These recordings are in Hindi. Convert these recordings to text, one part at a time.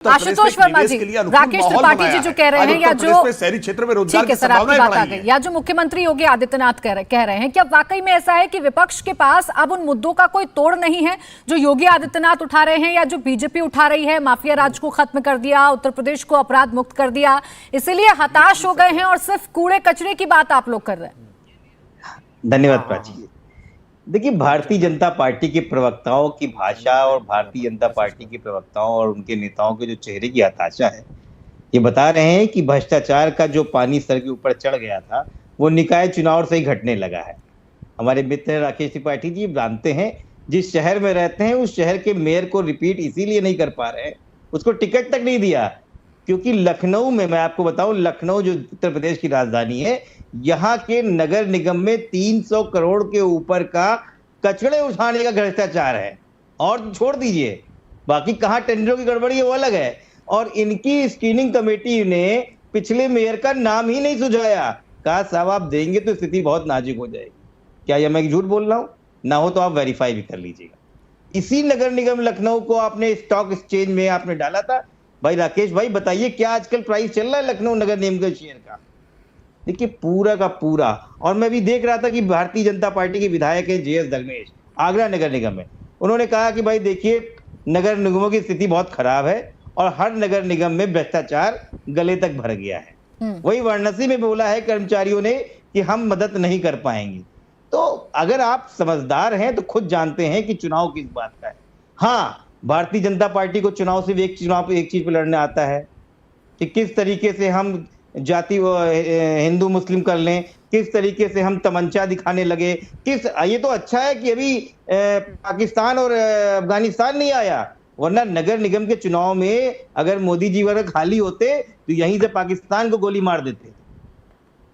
आशुतोष वर्मा जी, राकेश त्रिपाठी जी जो कह रहे हैं या जो शहरी क्षेत्र में रोजगार की सर आपकी बात आ गई, या जो मुख्यमंत्री योगी आदित्यनाथ कह रहे हैं, क्या वाकई में ऐसा है कि विपक्ष के पास अब उन मुद्दों का कोई तोड़ नहीं है जो योगी आदित्यनाथ उठा रहे हैं या जो बीजेपी उठा रही है? माफिया राज को खत्म कर दिया, उत्तर प्रदेश को अपराध मुक्त कर दिया, इसीलिए हताश हो गए हैं और सिर्फ कूड़े कचरे की बात आप लोग कर रहे हैं। धन्यवाद प्राची। देखिए, भारतीय जनता पार्टी के प्रवक्ताओं की भाषा और भारतीय जनता पार्टी के प्रवक्ताओं और उनके नेताओं के जो चेहरे की हताशा है, ये बता रहे हैं कि भ्रष्टाचार का जो पानी सर के ऊपर चढ़ गया था वो निकाय चुनाव से ही घटने लगा है। हमारे मित्र राकेश त्रिपाठी जी जानते हैं, जिस शहर में रहते हैं उस शहर के मेयर को रिपीट इसीलिए नहीं कर पा रहे हैं, उसको टिकट तक नहीं दिया, क्योंकि लखनऊ में, मैं आपको बताऊं, लखनऊ जो उत्तर प्रदेश की राजधानी है, यहाँ के नगर निगम में 300 करोड़ के ऊपर का कचड़े उठाने का भ्रष्टाचार है। और छोड़ दीजिए बाकी कहाँ टेंडरों की गड़बड़ी है वो अलग है। और इनकी स्क्रीनिंग कमेटी ने पिछले मेयर का नाम ही नहीं सुझाया, कहा साहब आप देंगे तो स्थिति बहुत नाजुक हो जाएगी। क्या यह मैं झूठ बोल रहा हूँ? ना हो तो आप वेरीफाई भी कर लीजिएगा। इसी नगर निगम लखनऊ को आपने स्टॉक एक्सचेंज में आपने डाला था। भाई राकेश भाई बताइए, क्या आजकल प्राइस चल रहा है लखनऊ नगर निगम के शेयर का? देखिए पूरा का पूरा। और मैं भी देख रहा था कि भारतीय जनता पार्टी के विधायक है JS धर्मेश, आगरा नगर निगम में, उन्होंने कहा कि भाई देखिए नगर निगमों की स्थिति बहुत खराब है और हर नगर निगम में भ्रष्टाचार गले तक भर गया है। वही वाराणसी में बोला है कर्मचारियों ने कि हम मदद नहीं कर पाएंगे। तो अगर आप समझदार हैं तो खुद जानते हैं कि चुनाव किस बात का है। हाँ, भारतीय जनता पार्टी को चुनाव से एक चीज पर लड़ने आता है कि किस तरीके से हम जाति हिंदू मुस्लिम कर लें, किस तरीके से हम तमंचा दिखाने लगे, ये तो अच्छा है कि अभी पाकिस्तान और अफगानिस्तान नहीं आया, वरना नगर निगम के चुनाव में अगर मोदी जी वगैरह खाली होते तो यहीं से पाकिस्तान को गोली मार देते।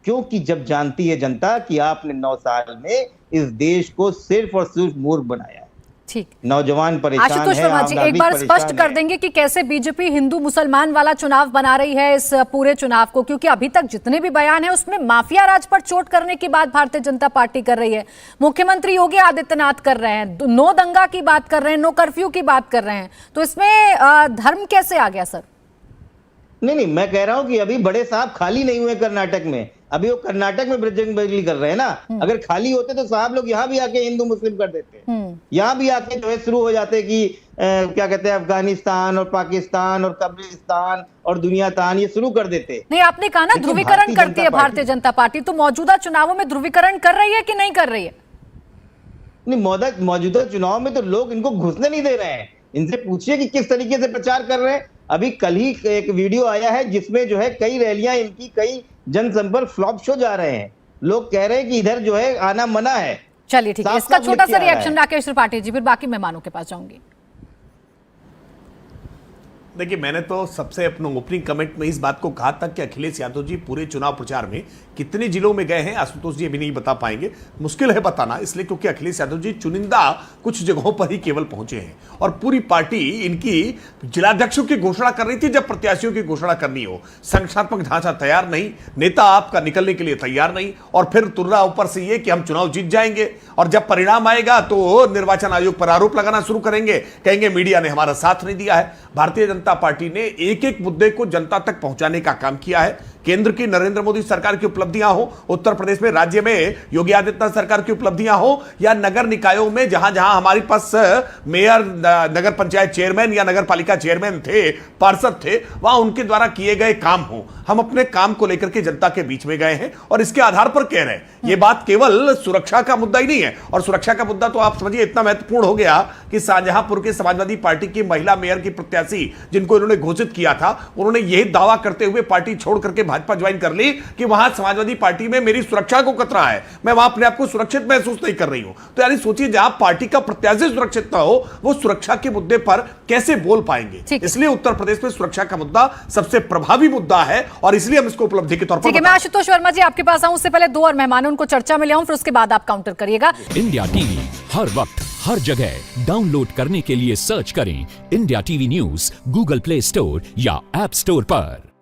क्योंकि जब जानती है जनता कि आपने 9 साल में इस देश को सिर्फ और सिर्फ मूर्ख बनाया। ठीक, नौजवान परेशान है। आशुतोष वर्मा जी एक बार स्पष्ट कर देंगे कि कैसे बीजेपी हिंदू मुसलमान वाला चुनाव बना रही है इस पूरे चुनाव को, क्योंकि अभी तक जितने भी बयान है उसमें माफिया राज पर चोट करने की बात भारतीय जनता पार्टी कर रही है, मुख्यमंत्री योगी आदित्यनाथ कर रहे हैं, नो दंगा की बात कर रहे हैं, नो कर्फ्यू की बात कर रहे हैं, तो इसमें धर्म कैसे आ गया सर? नहीं, मैं कह रहा हूं कि अभी बड़े साहब खाली नहीं हुए कर्नाटक में, अभी वो कर्नाटक में बजरंग बली कर रहे हैं ना। अगर खाली होते तो साहब लोग यहाँ भी आके हिंदू मुस्लिम कर देते, यहाँ भी आके जो है शुरू हो जाते कि क्या कहते हैं अफगानिस्तान और पाकिस्तान और कब्रिस्तान और दुनिया तान, ये शुरू कर देते। नहीं, आपने कहा ना ध्रुवीकरण करती है भारतीय जनता पार्टी, तो मौजूदा चुनावों में ध्रुवीकरण कर रही है कि नहीं कर रही है? नहीं, मौजूदा चुनाव में तो लोग इनको घुसने नहीं दे रहे हैं। इनसे पूछिए कि किस तरीके से प्रचार कर रहे हैं। अभी कल ही एक वीडियो आया है जिसमें जो है कई रैलियां इनकी, कई जनसंपर्क फ्लॉप शो जा रहे हैं। लोग कह रहे हैं कि इधर जो है आना मना है। चलिए ठीक है, इसका छोटा सा रिएक्शन राकेश त्रिपाठी जी, फिर बाकी मेहमानों के पास जाऊंगी। देखिए, मैंने तो सबसे अपने ओपनिंग कमेंट में इस बात को कहा था कि अखिलेश यादव जी पूरे चुनाव प्रचार में कितने जिलों में गए हैं, आशुतोष जी अभी नहीं बता पाएंगे, मुश्किल है बताना, इसलिए क्योंकि अखिलेश यादव जी चुनिंदा कुछ जगहों पर ही केवल पहुंचे हैं और पूरी पार्टी इनकी जिलाध्यक्षों की घोषणा कर रही थी जब प्रत्याशियों की घोषणा करनी हो। संगठनात्मक ढांचा तैयार नहीं, नेता आपका निकलने के लिए तैयार नहीं, और फिर तुर्रा ऊपर से ये कि हम चुनाव जीत जाएंगे, और जब परिणाम आएगा तो निर्वाचन आयोग पर आरोप लगाना शुरू करेंगे, कहेंगे मीडिया ने हमारा साथ नहीं दिया है। भारतीय जनता पार्टी ने एक एक मुद्दे को जनता तक पहुंचाने का काम किया है। केंद्र की नरेंद्र मोदी सरकार की उपलब्धियां हो, उत्तर प्रदेश में राज्य में योगी आदित्यनाथ सरकार की उपलब्धियां हो, या नगर निकायों में जहां जहां हमारे पास मेयर, नगर पंचायत चेयरमैन या नगर पालिका चेयरमैन थे, पार्षद थे, वहां उनके द्वारा किए गए काम हो, हम अपने काम को लेकर के जनता के बीच में गए हैं और इसके आधार पर कह रहे हैं। यह बात केवल सुरक्षा का मुद्दा ही नहीं है, और सुरक्षा का मुद्दा तो आप समझिए इतना महत्वपूर्ण हो गया कि शाहजहांपुर के समाजवादी पार्टी की महिला मेयर की प्रत्याशी जिनको इन्होंने घोषित किया था, उन्होंने यही दावा करते हुए पार्टी छोड़ करके भाजपा ज्वाइन कर ली कि वहां समाजवादी पार्टी में मेरी सुरक्षा को खतरा है, मैं वहां अपने आप को सुरक्षित महसूस नहीं कर रही हूं। तो यानी सोचिए, जहां पार्टी का प्रत्याशी सुरक्षित ना हो, वो सुरक्षा के मुद्दे पर कैसे बोल पाएंगे? इसलिए उत्तर प्रदेश में सुरक्षा का मुद्दा सबसे प्रभावी मुद्दा है और इसलिए हम इसको उपलब्धि के तौर पर। मैं आशुतोष वर्मा जी आपके पास आऊं, उससे पहले 2 और मेहमानों उनको चर्चा में ले आऊं, फिर उसके बाद आप काउंटर करिएगा। इंडिया टीवी हर वक्त हर जगह डाउनलोड करने के लिए सर्च करें India TV news Google play store या ऐप स्टोर पर।